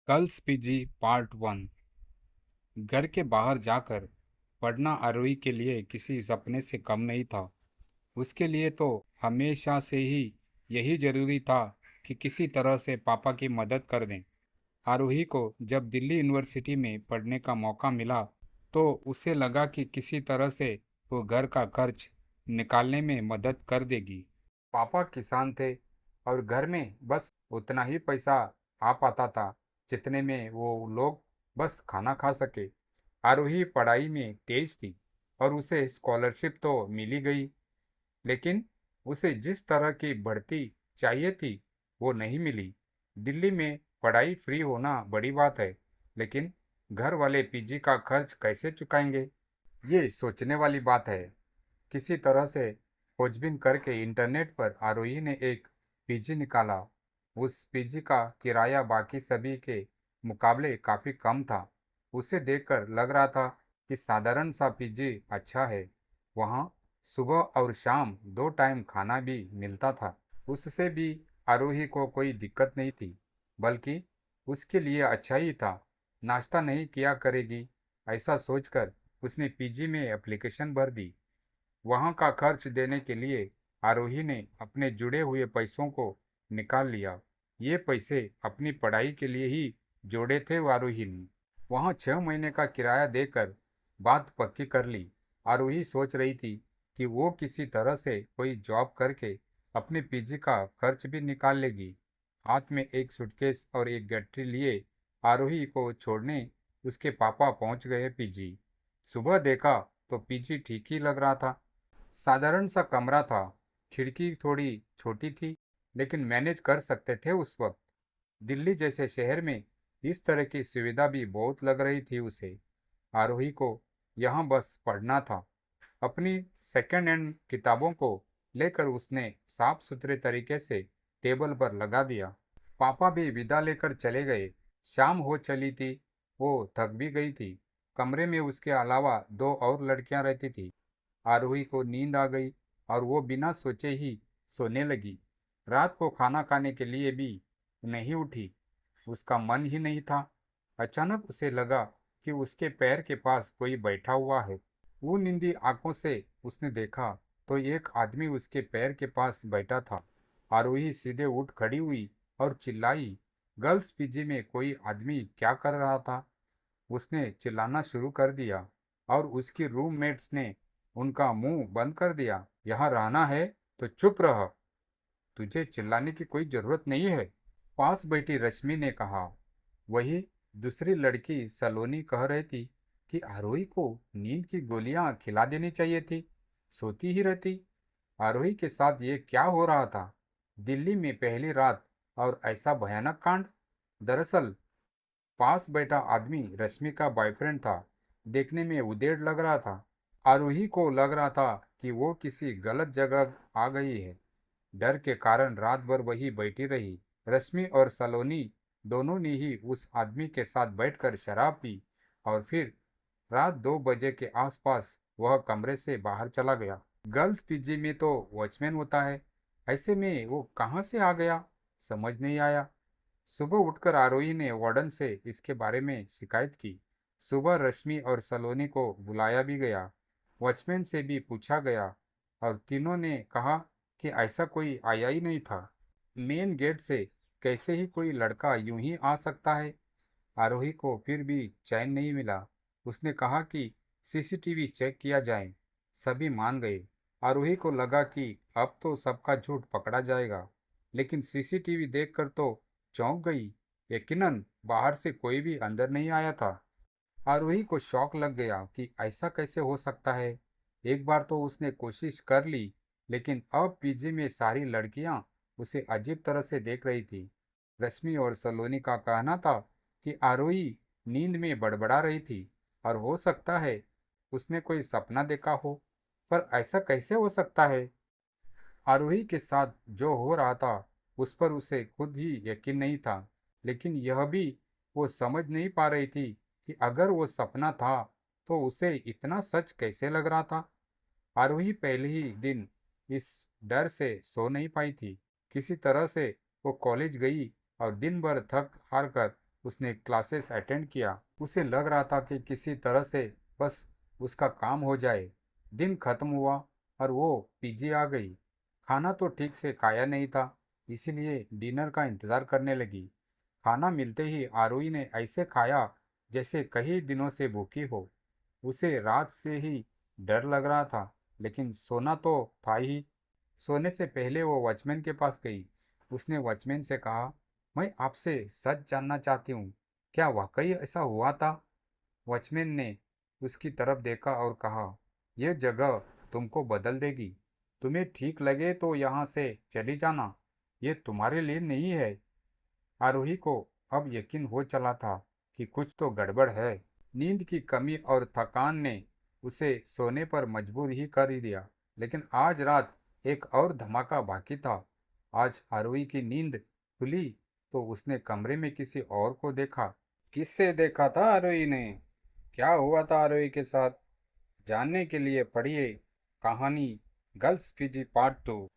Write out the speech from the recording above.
Girls PG part one. घर के बाहर जाकर पढ़ना आरोही के लिए किसी सपने से कम नहीं था। उसके लिए तो हमेशा से ही यही जरूरी था कि किसी तरह से पापा की मदद कर दें। आरोही को जब दिल्ली यूनिवर्सिटी में पढ़ने का मौका मिला तो उसे लगा कि किसी तरह से वो घर का खर्च निकालने में मदद कर देगी। पापा किसान थे और घर में बस उतना ही पैसा आ पाता था जितने में वो लोग बस खाना खा सके। आरोही पढ़ाई में तेज थी और उसे स्कॉलरशिप तो मिली गई, लेकिन उसे जिस तरह की बढ़ती चाहिए थी वो नहीं मिली। दिल्ली में पढ़ाई फ्री होना बड़ी बात है, लेकिन घर वाले पीजी का खर्च कैसे चुकाएंगे, ये सोचने वाली बात है। किसी तरह से खोजबीन करके इंटरनेट पर आरोही ने एक पीजी निकाला। उस पीजी का किराया बाकी सभी के मुकाबले काफ़ी कम था। उसे देखकर लग रहा था कि साधारण सा पीजी अच्छा है। वहाँ सुबह और शाम दो टाइम खाना भी मिलता था। उससे भी आरोही को कोई दिक्कत नहीं थी, बल्कि उसके लिए अच्छा ही था। नाश्ता नहीं किया करेगी, ऐसा सोचकर उसने पीजी में एप्लीकेशन भर दी। वहाँ का खर्च देने के लिए आरोही ने अपने जुड़े हुए पैसों को निकाल लिया। ये पैसे अपनी पढ़ाई के लिए ही जोड़े थे आरोही ने। वहाँ 6 महीने का किराया देकर बात पक्की कर ली। आरोही सोच रही थी कि वो किसी तरह से कोई जॉब करके अपने पीजी का खर्च भी निकाल लेगी। हाथ में एक सूटकेस और एक गठरी लिए आरोही को छोड़ने उसके पापा पहुंच गए पीजी। सुबह देखा तो पीजी ठीक ही लग रहा था। साधारण सा कमरा था, खिड़की थोड़ी छोटी थी, लेकिन मैनेज कर सकते थे उस वक्त। दिल्ली जैसे शहर में इस तरह की सुविधा भी बहुत लग रही थी उसे। आरोही को यहाँ बस पढ़ना था। अपनी सेकंड हैंड किताबों को लेकर उसने साफ सुथरे तरीके से टेबल पर लगा दिया। पापा भी विदा लेकर चले गए। शाम हो चली थी, वो थक भी गई थी। कमरे में उसके अलावा दो और लड़कियां रहती थी। आरोही को नींद आ गई और वो बिना सोचे ही सोने लगी। रात को खाना खाने के लिए भी नहीं उठी, उसका मन ही नहीं था। अचानक उसे लगा कि उसके पैर के पास कोई बैठा हुआ है। वो नींदी आंखों से उसने देखा तो एक आदमी उसके पैर के पास बैठा था। आरोही सीधे उठ खड़ी हुई और चिल्लाई। गर्ल्स पीजी में कोई आदमी क्या कर रहा था? उसने चिल्लाना शुरू कर दिया और उसकी रूममेट्स ने उनका मुंह बंद कर दिया। यहाँ रहना है तो चुप रह, तुझे चिल्लाने की कोई जरूरत नहीं है, पास बैठी रश्मि ने कहा। वही दूसरी लड़की सलोनी कह रही थी कि आरोही को नींद की गोलियां खिला देनी चाहिए थी, सोती ही रहती। आरोही के साथ ये क्या हो रहा था? दिल्ली में पहली रात और ऐसा भयानक कांड। दरअसल पास बैठा आदमी रश्मि का बॉयफ्रेंड था। देखने में उदेड़ लग रहा था। आरोही को लग रहा था कि वो किसी गलत जगह आ गई है। डर के कारण रात भर वही बैठी रही। रश्मि और सलोनी दोनों ने ही उस आदमी के साथ बैठकर शराब पी और फिर रात 2 बजे के आसपास वह कमरे से बाहर चला गया। गर्ल्स पीजी में तो वॉचमैन होता है, ऐसे में वो कहाँ से आ गया, समझ नहीं आया। सुबह उठकर आरोही ने वार्डन से इसके बारे में शिकायत की। सुबह रश्मि और सलोनी को बुलाया भी गया। वॉचमैन से भी पूछा गया और तीनों ने कहा कि ऐसा कोई आया ही नहीं था। मेन गेट से कैसे ही कोई लड़का यूं ही आ सकता है? आरोही को फिर भी चैन नहीं मिला। उसने कहा कि सीसीटीवी चेक किया जाए। सभी मान गए। आरोही को लगा कि अब तो सबका झूठ पकड़ा जाएगा, लेकिन सीसीटीवी देखकर तो चौंक गई। यकीनन बाहर से कोई भी अंदर नहीं आया था। आरोही को शौक लग गया कि ऐसा कैसे हो सकता है। एक बार तो उसने कोशिश कर ली, लेकिन अब पीजी में सारी लड़कियां उसे अजीब तरह से देख रही थी। रश्मि और सलोनी का कहना था कि आरोही नींद में बड़बड़ा रही थी और हो सकता है उसने कोई सपना देखा हो। पर ऐसा कैसे हो सकता है? आरोही के साथ जो हो रहा था उस पर उसे खुद ही यकीन नहीं था, लेकिन यह भी वो समझ नहीं पा रही थी कि अगर वो सपना था तो उसे इतना सच कैसे लग रहा था। आरोही पहले ही दिन इस डर से सो नहीं पाई थी। किसी तरह से वो कॉलेज गई और दिन भर थक हार कर उसने क्लासेस अटेंड किया। उसे लग रहा था कि किसी तरह से बस उसका काम हो जाए। दिन खत्म हुआ और वो पीजी आ गई। खाना तो ठीक से खाया नहीं था, इसीलिए डिनर का इंतज़ार करने लगी। खाना मिलते ही आरोही ने ऐसे खाया जैसे कई दिनों से भूखी हो। उसे रात से ही डर लग रहा था, लेकिन सोना तो था ही। सोने से पहले वो वॉचमैन के पास गई। उसने वॉचमैन से कहा, मैं आपसे सच जानना चाहती हूँ, क्या वाकई ऐसा हुआ था? वॉचमैन ने उसकी तरफ देखा और कहा, यह जगह तुमको बदल देगी। तुम्हें ठीक लगे तो यहाँ से चली जाना, ये तुम्हारे लिए नहीं है। आरोही को अब यकीन हो चला था कि कुछ तो गड़बड़ है। नींद की कमी और थकान ने उसे सोने पर मजबूर ही कर ही दिया। लेकिन आज रात एक और धमाका बाकी था। आज आरोही की नींद खुली तो उसने कमरे में किसी और को देखा। किससे देखा था आरोही ने? क्या हुआ था आरोही के साथ? जानने के लिए पढ़िए कहानी गर्ल्स पीजी पार्ट 2।